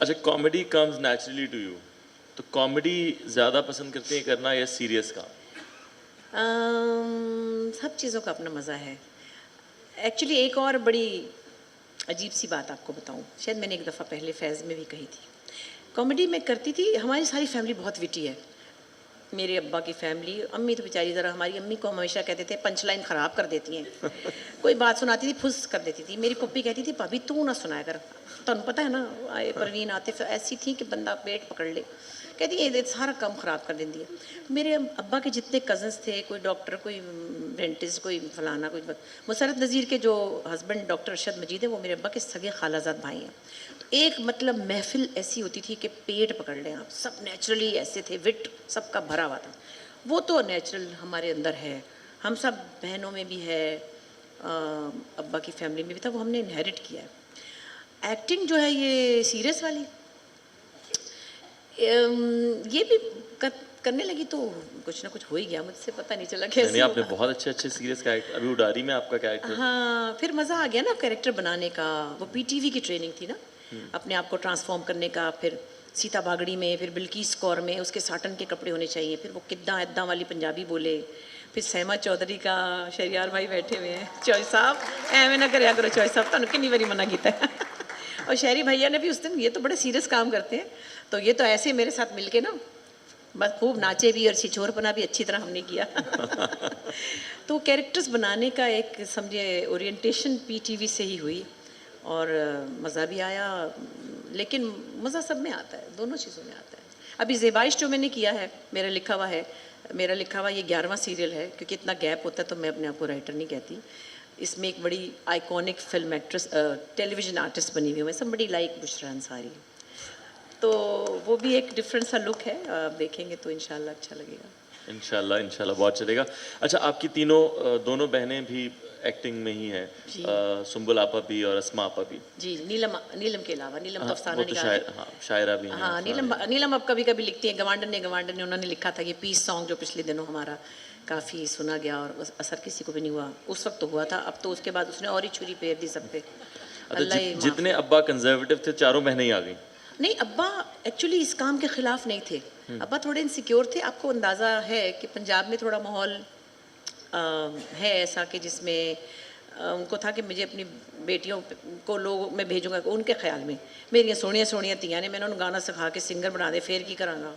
अच्छा, comedy comes naturally to you, तो comedy ज़्यादा पसंद करते हैं करना या सीरियस काम? सब चीज़ों का अपना मज़ा है। एक्चुअली एक और बड़ी अजीब सी बात आपको बताऊं, शायद मैंने एक दफ़ा पहले फैज़ में भी कही थी। कॉमेडी मैं करती थी, हमारी सारी फैमिली बहुत विटी है। मेरे अब्बा की फैमिली, अम्मी तो बेचारी ज़रा, हमारी अम्मी को हम हमेशा कहते थे पंच लाइन ख़राब कर देती हैं। कोई बात सुनाती थी फुस कर देती थी। मेरी पप्पी कहती थी भाभी तू ना सुनाया कर, तुम पता है ना आए परवीन आतिफ ऐसी थी कि बंदा पेट पकड़ ले। कहती है ये सारा काम ख़राब कर देती है। मेरे अब्बा के जितने कज़न्स थे, कोई डॉक्टर, कोई डेंटिस्ट, कोई फलाना, कोई मुसरत नज़ीर के जो हस्बैंड डॉक्टर अरशद मजीद है वो मेरे अब्बा के सगे खालाजाद भाई हैं। तो एक मतलब महफिल ऐसी होती थी कि पेट पकड़ लें आप, सब नेचुरली ऐसे थे, विट सबका भरा हुआ था। वो तो नेचुरल हमारे अंदर है, हम सब बहनों में भी है, अब्बा की फैमिली में भी था, वो हमने इनहेरिट किया है। एक्टिंग जो है ये सीरियस वाली, ये भी करने लगी तो कुछ ना कुछ हो ही गया, मुझसे पता नहीं चला कैसे नहीं, आपने हुआ। बहुत अच्छे सीरियस कैरेक्टर, अभी उडारी में आपका कैरेक्टर। हाँ, फिर मज़ा आ गया ना कैरेक्टर बनाने का। वो पीटीवी की ट्रेनिंग थी ना, अपने आप को ट्रांसफॉर्म करने का। फिर सीता बागड़ी में, फिर बिल्किस कौर में उसके साटन के कपड़े होने चाहिए, फिर वो किद्दा इद्दा वाली पंजाबी बोले। फिर सहमा चौधरी का शरियार भाई बैठे हुए हैं, चौई साहब एवं ना करया करो चौई साहब, तुम कितनी बारी मना किया है। और शहरी भैया ने भी उस दिन, ये तो बड़े सीरियस काम करते हैं, तो ये तो ऐसे मेरे साथ मिलके ना बस खूब नाचे भी और छिछोरपना भी अच्छी तरह हमने किया। तो कैरेक्टर्स बनाने का एक समझे ओरिएंटेशन पीटीवी से ही हुई, और मज़ा भी आया। लेकिन मज़ा सब में आता है, दोनों चीज़ों में आता है। अभी ज़ेबाइश जो मैंने किया है, मेरा लिखा हुआ ये 11वां सीरियल है, क्योंकि इतना गैप होता है तो मैं अपने आप को राइटर नहीं कहती। इसमें एक बड़ी iconic film actress, television artist बनी हुई है, समबडी लाइक बुशरा अंसारी। तो वो भी एक डिफरेंट सा लुक है, आप देखेंगे तो इंशाल्लाह अच्छा लगेगा। इंशाल्लाह इंशाल्लाह बहुत चलेगा। अच्छा, आपकी तीनों दोनों बहनें भी एक्टिंग में ही हैं, जी सुम्बुल आपा भी और अस्मा आपा भी। जी, नीलम, नीलम के अलावा, नीलम तो हाँ, अफसाना वो तो निगार है। शायर, हाँ, शायरा भी हैं, हाँ, अफसाना निगार। नीलम अब कभी कभी लिखती हैं। गवांडन ने उन्होंने लिखा था ये पीस सॉन्ग, जो पिछले दिनों हमारा काफ़ी सुना गया और असर किसी को भी नहीं हुआ। उस वक्त तो हुआ था, अब तो उसके बाद उसने और ही छुरी फेर दी सब पे। अच्छा, अल्लाह ही माफ़ जितने करे। अब्बा कंजर्वेटिव थे, चारों बहनें ही आ गई। नहीं, अब्बा एक्चुअली इस काम के ख़िलाफ़ नहीं थे। अब्बा थोड़े इनसिक्योर थे। आपको अंदाज़ा है कि पंजाब में थोड़ा माहौल है ऐसा कि जिसमें उनको था कि मुझे अपनी बेटियों को लोग मैं भेजूंगा, उनके ख्याल में मेरिया सोहनिया सोहनिया तियां ने, मैं उन्होंने गाना सिखा के सिंगर बना दे, फिर की करांगा।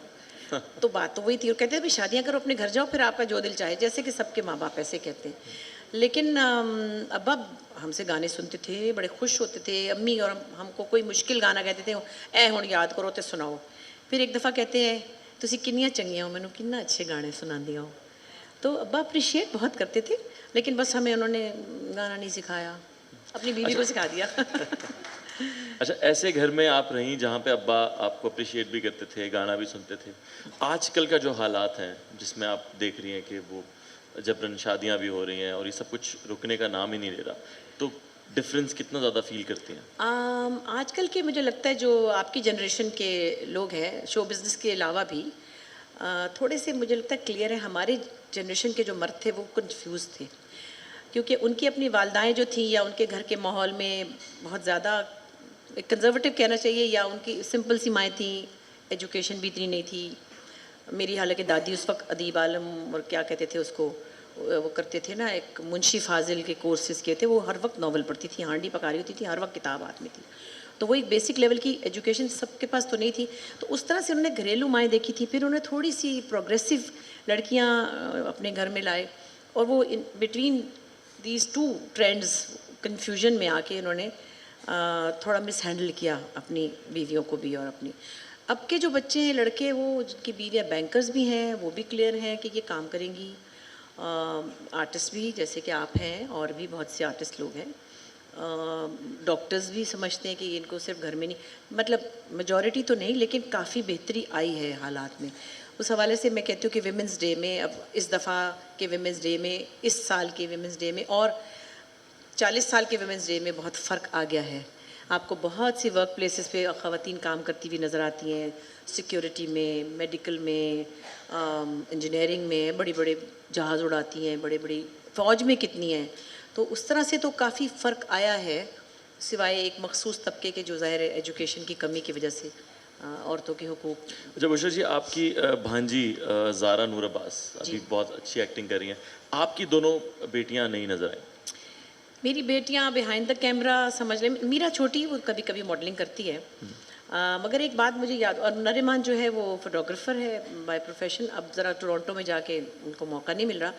तो बात तो वही थी, और कहते थे भाई शादियां करो, अपने घर जाओ, फिर आपका जो दिल चाहे, जैसे कि सबके माँ बाप ऐसे कहते हैं। लेकिन अब्बा हमसे गाने सुनते थे, बड़े खुश होते थे। अम्मी और हमको कोई मुश्किल गाना कहते थे, ए हुण याद करो तो सुनाओ। फिर एक दफ़ा कहते हैं तुसी किन्नियां चंगियां हो, मैनू किन्ना अच्छे गाने सुनांदियां हो। तो अब्बा अप्रिशिएट बहुत करते थे, लेकिन बस हमें उन्होंने गाना नहीं सिखाया, अपनी बीवी अच्छा। को सिखा दिया। अच्छा, ऐसे घर में आप रहीं जहाँ पे अब्बा आपको अप्रिशिएट भी करते थे, गाना भी सुनते थे। आजकल का जो हालात हैं, जिसमें आप देख रही हैं कि वो जबरन शादियाँ भी हो रही हैं और ये सब कुछ रुकने का नाम ही नहीं ले रहा, तो डिफरेंस कितना ज़्यादा फील करती हैं? आजकल के मुझे लगता है जो आपकी जनरेशन के लोग हैं, शो बिज़नेस के अलावा भी थोड़े से मुझे लगता है क्लियर है। हमारे जनरेशन के जो मर्द थे वो कंफ्यूज थे, क्योंकि उनकी अपनी वालदाएँ जो थीं, या उनके घर के माहौल में बहुत ज़्यादा कंजर्वेटिव कहना चाहिए, या उनकी सिंपल सी माएँ थीं, एजुकेशन भी इतनी नहीं थी। मेरी हालांकि दादी उस वक्त अदीब आलम और क्या कहते थे उसको, वो करते थे ना, एक मुंशी फाजिल के कोर्सेज किए थे, वो हर वक्त नावल पढ़ती थी, हांडी पका रही होती थी, हर वक्त किताब हाथ में थी। तो वो एक बेसिक लेवल की एजुकेशन सबके पास तो नहीं थी। तो उस तरह से उन्होंने घरेलू माएँ देखी थी। फिर उन्हें थोड़ी सी प्रोग्रेसिव लड़कियाँ अपने घर में लाए, और वो in between these two trends confusion में आके उन्होंने थोड़ा मिस हैंडल किया अपनी बीवियों को भी और अपनी। अब के जो बच्चे हैं लड़के, वो जिनकी बीवियाँ बैंकर्स भी हैं, वो भी क्लियर हैं कि ये काम करेंगी। आर्टिस्ट भी जैसे कि आप हैं, और भी बहुत से आर्टिस्ट लोग हैं। डॉक्टर्स भी समझते हैं कि इनको सिर्फ घर में नहीं, मतलब मेजॉरिटी तो नहीं, लेकिन काफ़ी बेहतरी आई है हालात में। उस हवाले से मैं कहती हूँ कि विमेंस डे में, अब इस दफ़ा के विमेंस डे में, इस साल के विमेंस डे में और 40 साल के वुमेंस डे में बहुत फ़र्क आ गया है। आपको बहुत सी वर्क प्लेसेस पे ख़वातीन काम करती हुई नज़र आती हैं, सिक्योरिटी में, मेडिकल में, इंजीनियरिंग में, बड़ी बड़े जहाज़ उड़ाती हैं, बड़ी बड़ी फ़ौज में कितनी हैं। तो उस तरह से तो काफ़ी फ़र्क आया है सिवाय एक मखसूस तबके के जो ज़ाहिर है एजुकेशन की कमी की वजह से औरतों के हुकूक। अच्छा बुशरा जी, आपकी भांजी ज़ारा नूर अब्बास जी। अभी बहुत अच्छी एक्टिंग कर रही हैं, आपकी दोनों बेटियां नहीं नजर आई। मेरी बेटियां बिहाइंड द कैमरा समझ लें, मीरा छोटी वो कभी कभी मॉडलिंग करती है। मगर एक बात मुझे याद, और नरिमान जो है वो फोटोग्राफर है बाय प्रोफेशन, अब ज़रा टोरंटो में जाके उनको मौका नहीं मिल रहा।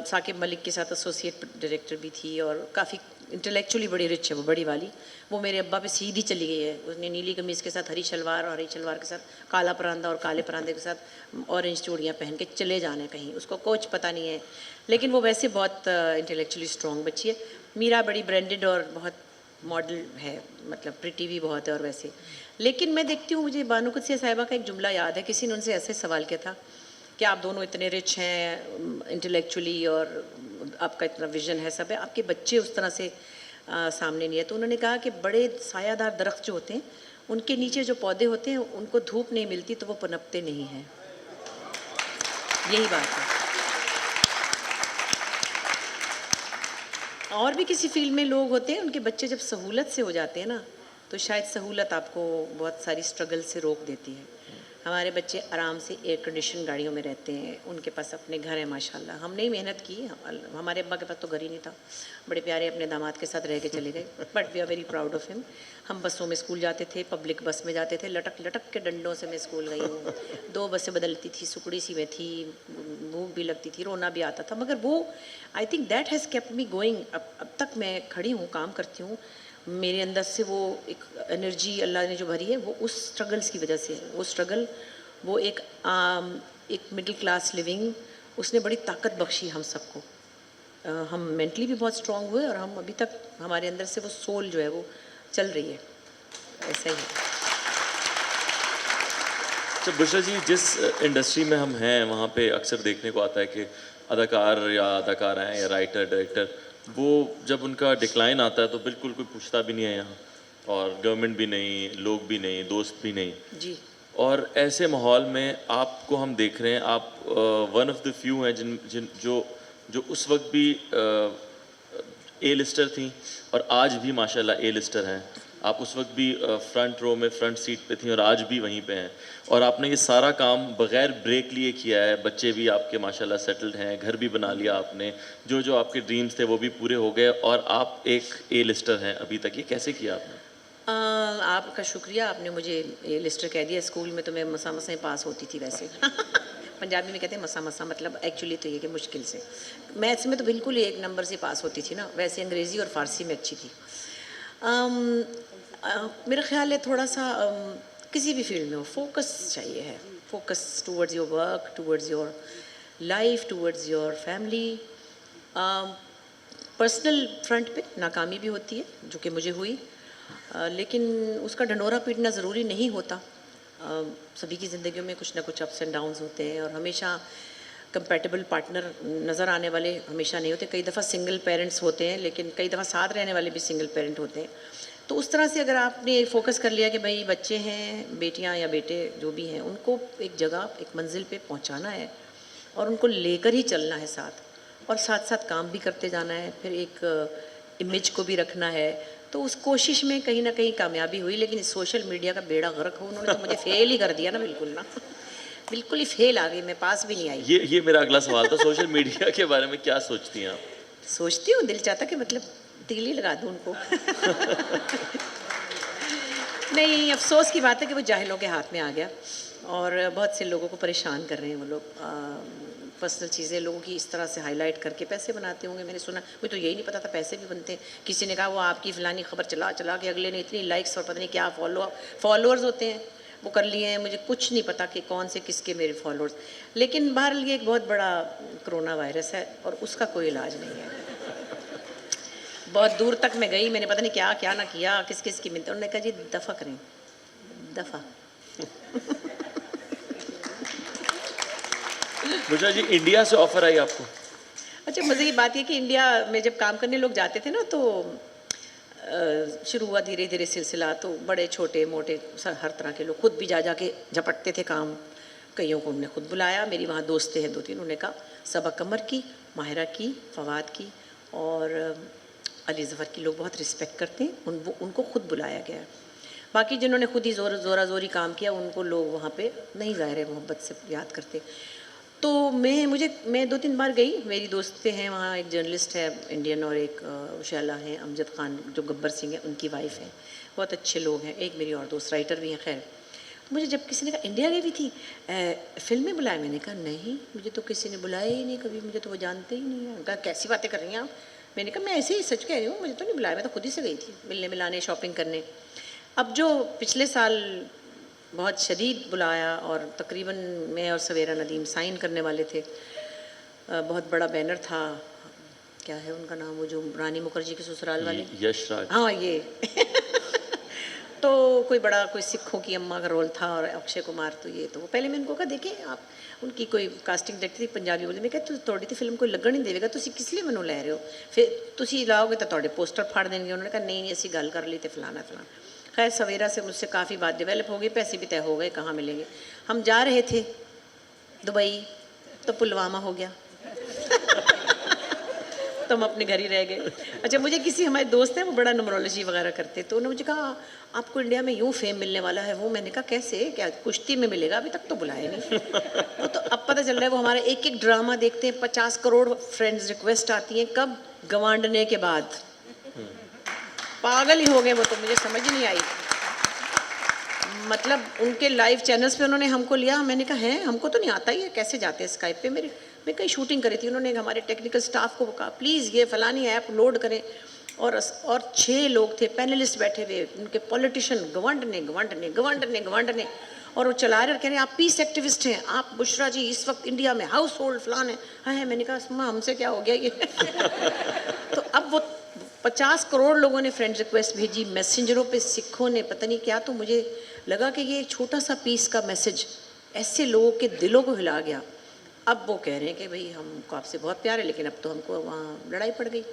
साकिब मलिक के साथ एसोसिएट डायरेक्टर भी थी और काफ़ी इंटेलेक्चुअली बड़ी रिच है वो, बड़ी वाली। वो मेरे अब्बा पे सीधी चली गई है, उसने नीली कमीज़ के साथ हरी शलवार और हरी शलवार के साथ काला परांदा और काले परांदे के साथ ऑरेंज चूड़ियाँ पहन के चले जाने कहीं, उसको कोच पता नहीं है। लेकिन वो वैसे बहुत इंटेलेक्चुअली स्ट्रॉन्ग बच्ची है। मीरा बड़ी ब्रांडेड और बहुत मॉडल है, मतलब प्रिटी भी बहुत है और वैसे। लेकिन मैं देखती हूँ, मुझे बानो कुद्सिया साहिबा का एक जुमला याद है, किसी ने उनसे ऐसे सवाल किया था कि आप दोनों इतने रिच हैं इंटेलेक्चुअली और आपका इतना विजन है, सब है, आपके बच्चे उस तरह से सामने नहीं है। तो उन्होंने कहा कि बड़े सायादार दरख्त जो होते हैं उनके नीचे जो पौधे होते हैं उनको धूप नहीं मिलती तो वो पनपते नहीं हैं। यही बात है। और भी किसी फील्ड में लोग होते हैं, उनके बच्चे जब सहूलत से हो जाते हैं ना, तो शायद सहूलत आपको बहुत सारी स्ट्रगल से रोक देती है। हमारे बच्चे आराम से एयर कंडीशन गाड़ियों में रहते हैं, उनके पास अपने घर है माशाल्लाह। हमने ही मेहनत की, हमारे अब्बा के पास तो घर ही नहीं था, बड़े प्यारे अपने दामाद के साथ रह के चले गए, but we are very proud of him. हम बसों में स्कूल जाते थे, पब्लिक बस में जाते थे, लटक लटक के डंडों से मैं स्कूल गई हूँ। 2 बसें बदलती थी, सुकड़ी सी में थी, भूख भी लगती थी, रोना भी आता था, मगर वो I think that has kept me going. अब तक मैं खड़ी हूँ, काम करती हूँ, मेरे अंदर से वो एक एनर्जी अल्लाह ने जो भरी है वो उस स्ट्रगल्स की वजह से है। वो स्ट्रगल, वो एक मिडिल क्लास लिविंग, उसने बड़ी ताकत बख्शी हम सबको। हम मेंटली भी बहुत स्ट्रांग हुए और हम अभी तक, हमारे अंदर से वो सोल जो है वो चल रही है, ऐसा ही है। तो बुशरा जी, जिस इंडस्ट्री में हम हैं वहाँ पे अक्सर देखने को आता है कि अदाकार या अदाकाराएँ या राइटर डायरेक्टर, वो जब उनका डिक्लाइन आता है तो बिल्कुल कोई पूछता भी नहीं है यहाँ, और गवर्नमेंट भी नहीं, लोग भी नहीं, दोस्त भी नहीं। जी। और ऐसे माहौल में आपको हम देख रहे हैं, आप वन ऑफ द फ्यू हैं जिन जिन जो उस वक्त भी ए लिस्टर थी और आज भी माशाल्लाह ए लिस्टर हैं। आप उस वक्त भी फ्रंट रो में फ्रंट सीट पे थी और आज भी वहीं पे हैं, और आपने ये सारा काम बग़ैर ब्रेक लिए किया है। बच्चे भी आपके माशाल्लाह सेटल्ड हैं, घर भी बना लिया आपने, जो जो आपके ड्रीम्स थे वो भी पूरे हो गए, और आप एक ए लिस्टर हैं अभी तक। ये कैसे किया आपने? आपका शुक्रिया, आपने मुझे ये लिस्टर कह दिया। स्कूल में तो मैं मसा मसा ही पास होती थी वैसे। पंजाबी में कहते हैं मसा मसा, मतलब एक्चुअली तो ये कि मुश्किल से। मैथ्स में तो बिल्कुल ही 1 नंबर से पास होती थी ना, वैसे अंग्रेज़ी और फ़ारसी में अच्छी थी। मेरा ख़्याल है थोड़ा सा किसी भी फील्ड में हो, फोकस चाहिए है। Focus towards your work, towards your life, towards your family. Personal front पे नाकामी भी होती है, जो कि मुझे हुई, लेकिन उसका ढंढोरा पीटना ज़रूरी नहीं होता। सभी की ज़िंदगियों में कुछ ना कुछ अप्स एंड डाउन्स होते हैं, और हमेशा कंपैटिबल पार्टनर नज़र आने वाले हमेशा नहीं होते। कई दफ़ा सिंगल पेरेंट्स होते हैं, लेकिन कई दफ़ा साथ रहने वाले भी सिंगल पेरेंट होते हैं। तो उस तरह से अगर आपने फोकस कर लिया कि भाई बच्चे हैं, बेटियां या बेटे जो भी हैं, उनको एक जगह, एक मंजिल पे पहुंचाना है और उनको लेकर ही चलना है साथ, और साथ साथ काम भी करते जाना है, फिर एक इमेज को भी रखना है। तो उस कोशिश में कहीं ना कहीं कामयाबी हुई, लेकिन सोशल मीडिया का बेड़ा गर्क हो, उन्होंने तो मुझे फेल ही कर दिया ना, बिल्कुल ना। बिल्कुल ही फेल आ गई, मैं पास भी नहीं आई। ये मेरा अगला सवाल था, सोशल मीडिया के बारे में क्या सोचती हैं आप? सोचती हूँ, दिल चाहता कि मतलब तीली लगा दूँ उनको। नहीं, अफसोस की बात है कि वो जाहिलों के हाथ में आ गया, और बहुत से लोगों को परेशान कर रहे हैं वो लोग। पर्सनल चीज़ें लोगों की इस तरह से हाईलाइट करके पैसे बनाते होंगे। मैंने सुना, मुझे तो यही नहीं पता था पैसे भी बनते हैं। किसी ने कहा वो आपकी फ़लानी खबर चला चला के अगले ने इतनी लाइक्स और पता नहीं क्या फॉलोअर्स होते हैं वो कर लिए हैं। मुझे कुछ नहीं पता कि कौन से किसके मेरे फॉलोअर्स। लेकिन बहरहाल ये एक बहुत बड़ा कोरोना वायरस है और उसका कोई इलाज नहीं है। बहुत दूर तक मैं गई, मैंने पता नहीं क्या क्या ना किया, किस किस की मिलते, उन्होंने कहा जी दफ़ा करें, दफ़ा। बुशरा जी, इंडिया से ऑफर आई आपको? अच्छा, मज़े की बात ये कि इंडिया में जब काम करने लोग जाते थे ना, तो शुरू हुआ धीरे धीरे सिलसिला, तो बड़े छोटे मोटे हर तरह के लोग खुद भी जा के झपटते थे काम। कईयों को उन्होंने खुद बुलाया, मेरी वहाँ दोस्तें हैं 2-3, उन्होंने कहा सबा कमर की, माहिरा की, फवाद की, और अली ज़फ़र की लोग बहुत रिस्पेक्ट करते हैं, उनको खुद बुलाया गया है। बाकी जिन्होंने खुद ही ज़ोरा ज़ोरी काम किया उनको लोग वहाँ पे नहीं ज़ाहिर है मोहब्बत से याद करते। तो मैं 2-3 बार गई, मेरी दोस्तें हैं वहाँ, एक जर्नलिस्ट है इंडियन और एक शैला है अमजद खान जो गब्बर सिंह है उनकी वाइफ है, बहुत अच्छे लोग हैं। एक मेरी और दोस्त राइटर भी हैं। खैर मुझे जब किसी ने कहा इंडिया गई हुई थी, फिल्म में बुलाया, मैंने कहा नहीं मुझे तो किसी ने बुलाया ही नहीं कभी, मुझे तो वो जानते ही नहीं है। कहा कैसी बातें कर रही हैं आप? मैंने कहा मैं ऐसे ही सच कह रही हूँ, मुझे तो नहीं बुलाया, मैं तो खुद ही से गई थी मिलने मिलाने शॉपिंग करने। अब जो पिछले साल बहुत शदीद बुलाया और तकरीबन मैं और सवेरा नदीम साइन करने वाले थे, बहुत बड़ा बैनर था, क्या है उनका नाम, वो जो रानी मुखर्जी के ससुराल वाले, यश राज। हाँ ये तो कोई सिखों की अम्मा का रोल था और अक्षय कुमार, तो ये तो पहले मैं उनको कहा देखिए आप, उनकी कोई कास्टिंग डायरेक्टर थी पंजाबी बोली, मैं कहा थोड़ी तो फिल्म कोई लगन नहीं देगा, तुसी किस लिए मैनू लै रहे हो, फिर तुसी लाओगे तो थोड़े पोस्टर फाड़ देंगे। उन्होंने कहा नहीं असी गल कर ली तो फलाना फलाना। खैर सवेरा से मुझसे काफ़ी बात डेवलप हो गई, पैसे भी तय हो गए कहाँ मिलेंगे। हम जा रहे थे दुबई तो पुलवामा हो गया तो हम अपने घर ही रह गए। अच्छा मुझे किसी हमारे दोस्त हैं वो बड़ा न्यूमरोलॉजी वगैरह करते, तो उन्होंने मुझे कहा आपको इंडिया में यूँ फेम मिलने वाला है वो। मैंने कहा कैसे, क्या कुश्ती में मिलेगा? अभी तक तो बुलाया नहीं। वो तो अब पता चल रहा है वो हमारा एक एक ड्रामा देखते हैं, 50 करोड़ फ्रेंड्स रिक्वेस्ट आती हैं, कब? गंवाडने के बाद। पागल ही हो गए वो, तो मुझे समझ ही नहीं आई। मतलब उनके लाइव चैनल्स पे उन्होंने हमको लिया, मैंने कहा है हमको तो नहीं आता ही है, कैसे जाते हैं स्काइप पे? मैं कहीं शूटिंग करी थी, उन्होंने हमारे टेक्निकल स्टाफ को कहा प्लीज़ ये फलानी ऐप लोड करें, और 6 लोग थे पैनलिस्ट बैठे हुए, उनके पॉलिटिशियन गवंडने, और वो चला रहे और कह रहे हैं आप पीस एक्टिविस्ट हैं, आप बुशरा जी इस वक्त इंडिया में हाउस होल्ड फलान है। हाँ मैंने कहा सुमा हमसे क्या हो गया ये तो अब वो 50 करोड़ लोगों ने फ्रेंड रिक्वेस्ट भेजी, मैसेंजरों पे सिखों ने पता नहीं क्या, तो मुझे लगा कि ये एक छोटा सा पीस का मैसेज ऐसे लोगों के दिलों को हिला गया। अब वो कह रहे हैं कि भाई हमको आपसे बहुत प्यार है, लेकिन अब तो हमको वहाँ लड़ाई पड़ गई।